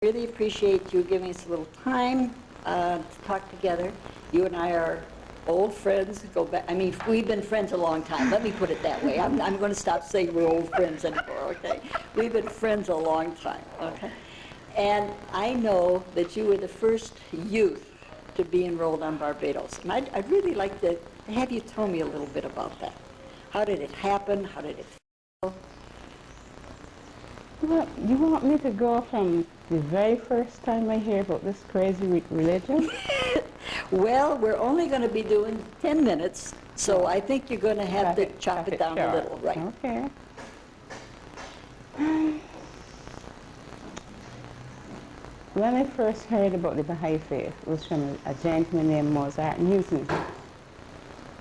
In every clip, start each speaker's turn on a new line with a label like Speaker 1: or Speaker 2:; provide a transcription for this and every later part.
Speaker 1: Really appreciate you giving us a little time to talk together. You and I are old friends, go back, I mean, we've been friends a long time, let me put it that way. I'm going to stop saying we're old friends anymore, okay? We've been friends a long time, okay? And I know that you were the first youth to be enrolled on Barbados. And I'd really like to have you tell me a little bit about that. How did it happen? How did it feel?
Speaker 2: Well, you want me to go from the very first time I hear about this crazy religion?
Speaker 1: Well, we're only going to be doing 10 minutes, so I think you're going to have to chop it down a little, right?
Speaker 2: Okay. When I first heard about the Baha'i Faith, it was from a gentleman named Mozart Newton.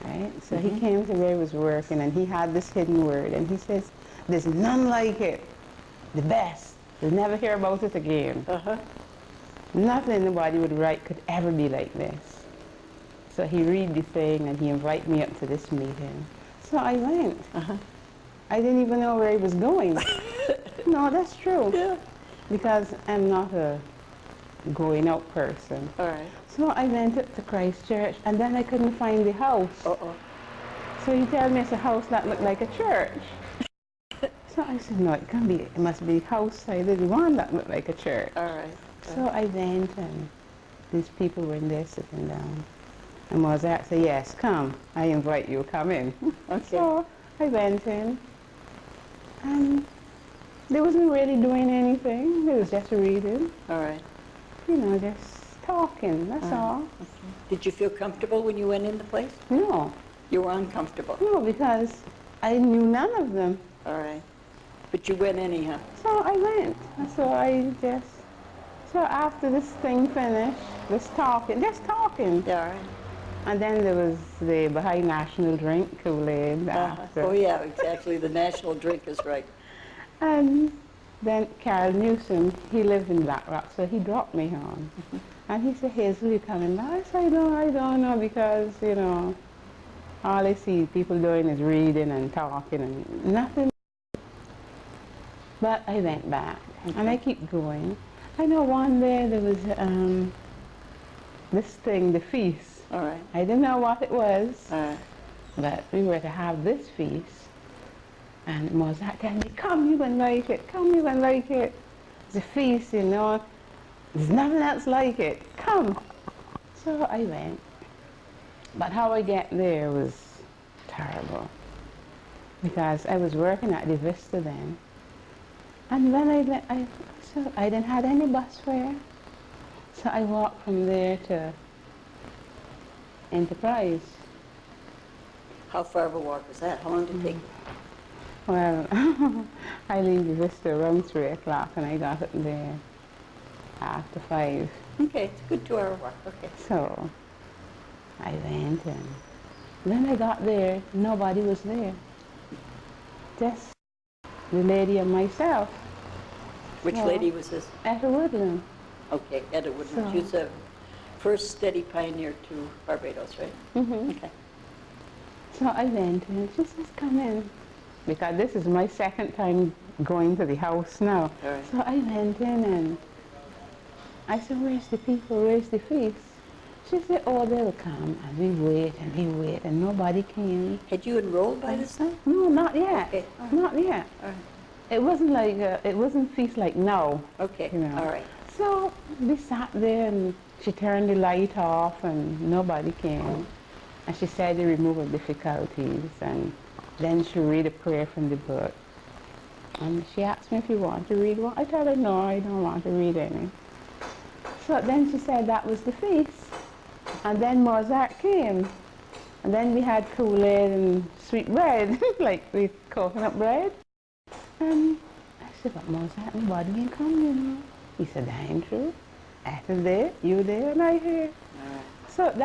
Speaker 2: Right? So he came to where he was working, and he had this hidden word, and he says, "There's none like it. The best. You'll never hear about it again. Nothing nobody would write could ever be like this." So he read the thing and he invited me up to this meeting. So I went. I didn't even know where he was going. No, that's true.
Speaker 1: Yeah.
Speaker 2: Because I'm not a going out person.
Speaker 1: All right.
Speaker 2: So I went up to Christ Church, and then I couldn't find the house. So he told me it's a house that looked like a church. So I said, no, it must be a house. I didn't want that looked like a church.
Speaker 1: All right.
Speaker 2: So I went, and these people were in there sitting down. And Mozart said, "Yes, come. I invite you. Come in."
Speaker 1: Okay.
Speaker 2: So I went in, and they wasn't really doing anything. They was just reading.
Speaker 1: All right.
Speaker 2: You know, just talking. That's all.
Speaker 1: Okay. Did you feel comfortable when you went in the place?
Speaker 2: No.
Speaker 1: You were uncomfortable?
Speaker 2: No, because I knew none of them.
Speaker 1: All right. But you went anyhow?
Speaker 2: So I went. So after this thing finished, just talking.
Speaker 1: Yeah, all right.
Speaker 2: And then there was the Baha'i national drink, Kool-Aid.
Speaker 1: Oh yeah, exactly. The national drink is right.
Speaker 2: And then Carol Newsom, he lived in Black Rock, so he dropped me home. And he said, "Hazel, you coming back?" I said, "No, I don't know, because, you know, all I see people doing is reading and talking and nothing." But I went back, and I keep going. I know one day there was this thing, the feast.
Speaker 1: All right.
Speaker 2: I didn't know what it was,
Speaker 1: But
Speaker 2: we were to have this feast. And Mozart told me, "Come, you gonna like it. Come, you gonna like it. It's a feast, you know. There's nothing else like it. Come." So I went. But how I get there was terrible, because I was working at the Vista then. And when I went, I didn't have any bus fare. So I walked from there to Enterprise.
Speaker 1: how far of a walk was that? How long did it take?
Speaker 2: Well, I leave the Vista around 3 o'clock, and I got up there after 5.
Speaker 1: Okay, it's a good 2-hour walk. Okay.
Speaker 2: So I went, and when I got there, nobody was there. Just the lady and myself.
Speaker 1: Which lady was this?
Speaker 2: Etta Woodland.
Speaker 1: Okay, Etta Woodland.
Speaker 2: So-
Speaker 1: She was the first steady pioneer to Barbados, right? Okay.
Speaker 2: So I went, and she says, "Come in." Because this is my second time going to the house now.
Speaker 1: All right.
Speaker 2: So I went in, and I said, "Where's the people? Where's the feast?" She said, "Oh, they'll come." And we wait, and nobody came.
Speaker 1: Had you enrolled by this time?
Speaker 2: No, not yet.
Speaker 1: Okay.
Speaker 2: Not yet.
Speaker 1: All right.
Speaker 2: It wasn't like, it wasn't feast like now.
Speaker 1: Okay.
Speaker 2: You know.
Speaker 1: All right.
Speaker 2: So we sat there, and she turned the light off, and nobody came. And she said the removal difficulties, and then she read a prayer from the book. And she asked me if you want to read one. I told her, no, I don't want to read any. So then she said that was the feast. And then Mozart came. And then we had Kool-Aid and sweet bread, like with coconut bread. And I said, "But Mozart, nobody can come, you know." He said, "That ain't true. Etta's there, you there, and I here."
Speaker 1: All right.
Speaker 2: So